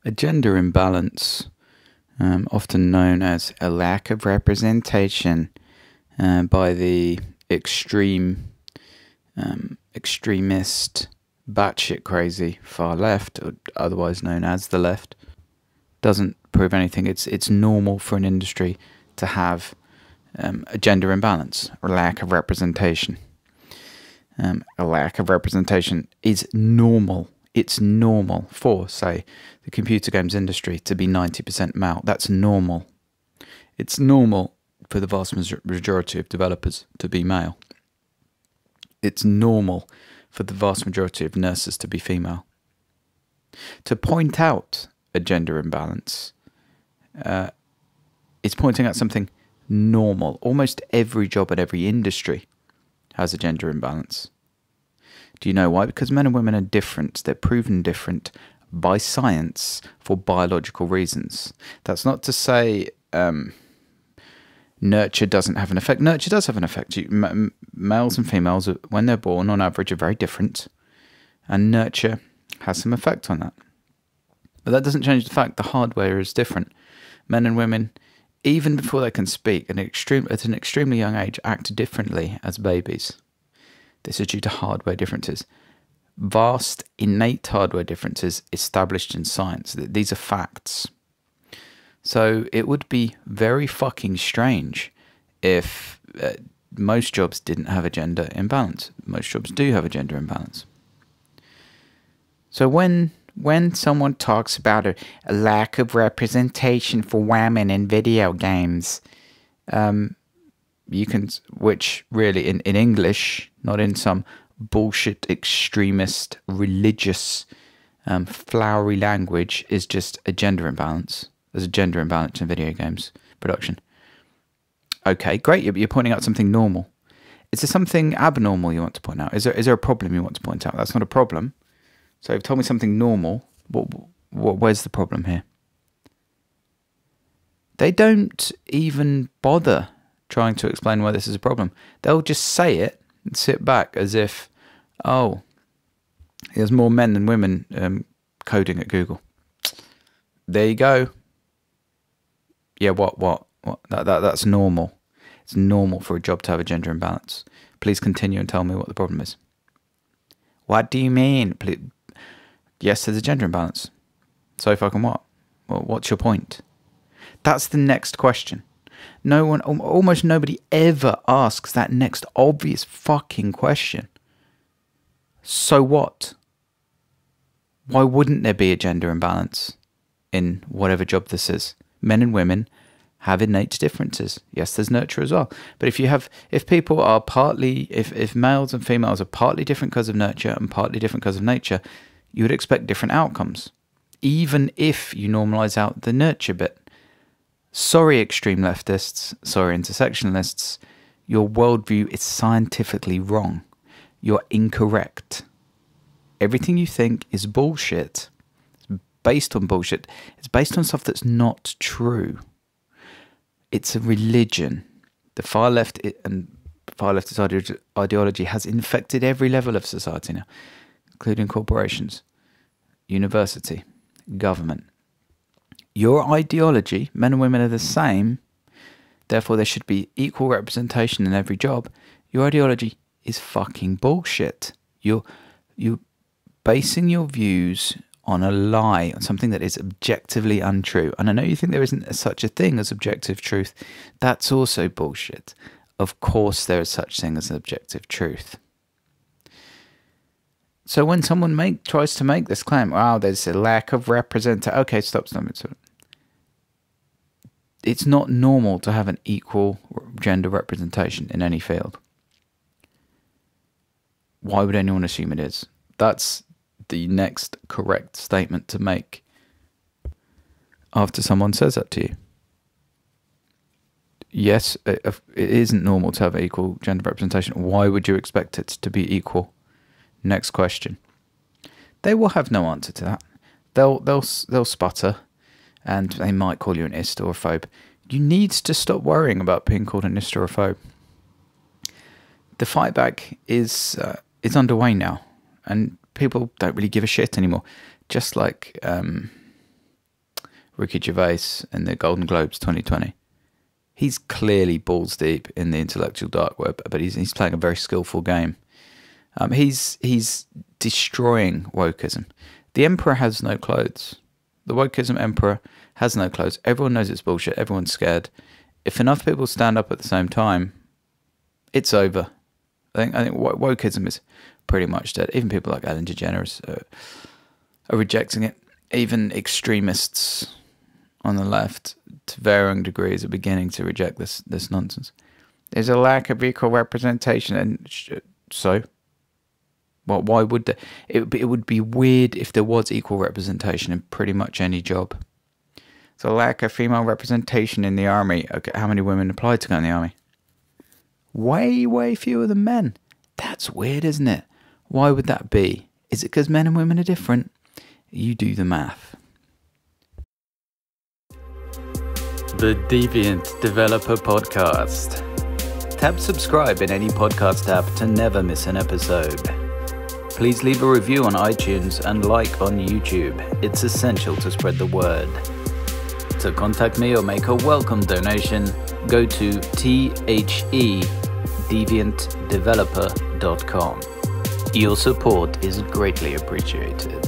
A gender imbalance, often known as a lack of representation by the extremist, batshit crazy far left, or otherwise known as the left, doesn't prove anything. It's normal for an industry to have a gender imbalance or lack of representation. A lack of representation is normal. It's normal for, say, the computer games industry to be 90% male. That's normal. It's normal for the vast majority of developers to be male. It's normal for the vast majority of nurses to be female. To point out a gender imbalance is pointing out something normal. Almost every job in every industry has a gender imbalance. Do you know why? Because men and women are different. They're proven different by science for biological reasons. That's not to say nurture doesn't have an effect. Nurture does have an effect. Males and females, when they're born, on average, are very different. And nurture has some effect on that. But that doesn't change the fact the hardware is different. Men and women, even before they can speak, at an extremely young age, act differently as babies. This is due to hardware differences. Vast, innate hardware differences established in science. These are facts. So it would be very fucking strange if most jobs didn't have a gender imbalance. Most jobs do have a gender imbalance. So when someone talks about a lack of representation for women in video games, you can, which really in English, not in some bullshit extremist religious flowery language, is just a gender imbalance. There's a gender imbalance in video games production. Okay, great. You're pointing out something normal. Is there something abnormal you want to point out? Is there a problem you want to point out? That's not a problem. So you've told me something normal. Where's the problem here? They don't even bother trying to explain why this is a problem. They'll just say it and sit back as if, oh, there's more men than women coding at Google. There you go. Yeah, what? That's normal. It's normal for a job to have a gender imbalance. Please continue and tell me what the problem is. What do you mean? Please. Yes, there's a gender imbalance. So fucking what? Well, what's your point? That's the next question. Almost nobody ever asks that next obvious fucking question. So what? Why wouldn't there be a gender imbalance in whatever job this is? Men and women have innate differences. Yes, there's nurture as well. But if people are if males and females are partly different because of nurture and partly different because of nature, you would expect different outcomes, even if you normalize out the nurture bit. Sorry, extreme leftists, sorry, intersectionalists, your worldview is scientifically wrong. You're incorrect. Everything you think is bullshit. It's based on bullshit. It's based on stuff that's not true. It's a religion. The far left and far leftist ideology has infected every level of society now, including corporations, university, government. Your ideology, men and women are the same, therefore there should be equal representation in every job. Your ideology is fucking bullshit. You're basing your views on a lie, on something that is objectively untrue. And I know you think there isn't such a thing as objective truth. That's also bullshit. Of course there is such thing as objective truth. So when someone tries to make this claim, wow, there's a lack of representation. Okay, stop. It's not normal to have an equal gender representation in any field. Why would anyone assume it is? That's the next correct statement to make after someone says that to you. Yes, it isn't normal to have equal gender representation. Why would you expect it to be equal? Next question. They will have no answer to that. They'll sputter, and they might call you an ist or a phobe. You need to stop worrying about being called an ist or a phobe. The fight back is underway now, and people don't really give a shit anymore. Just like Ricky Gervais in the Golden Globes 2020. He's clearly balls deep in the intellectual dark web, but he's playing a very skillful game. He's destroying wokeism. The emperor has no clothes. The wokeism emperor has no clothes. Everyone knows it's bullshit. Everyone's scared. If enough people stand up at the same time, it's over. I think wokeism is pretty much dead. Even people like Ellen DeGeneres are rejecting it. Even extremists on the left, to varying degrees, are beginning to reject this nonsense. There's a lack of equal representation, and so, well, why would there? It would be weird if there was equal representation in pretty much any job. There's a lack of female representation in the army. Okay, how many women applied to go in the army? Way fewer than men. That's weird, isn't it? Why would that be? Is it because men and women are different? You do the math. The Deviant Developer Podcast. Tap subscribe in any podcast app to never miss an episode. Please leave a review on iTunes and like on YouTube. It's essential to spread the word. To contact me or make a welcome donation, go to thedeviantdeveloper.com. Your support is greatly appreciated.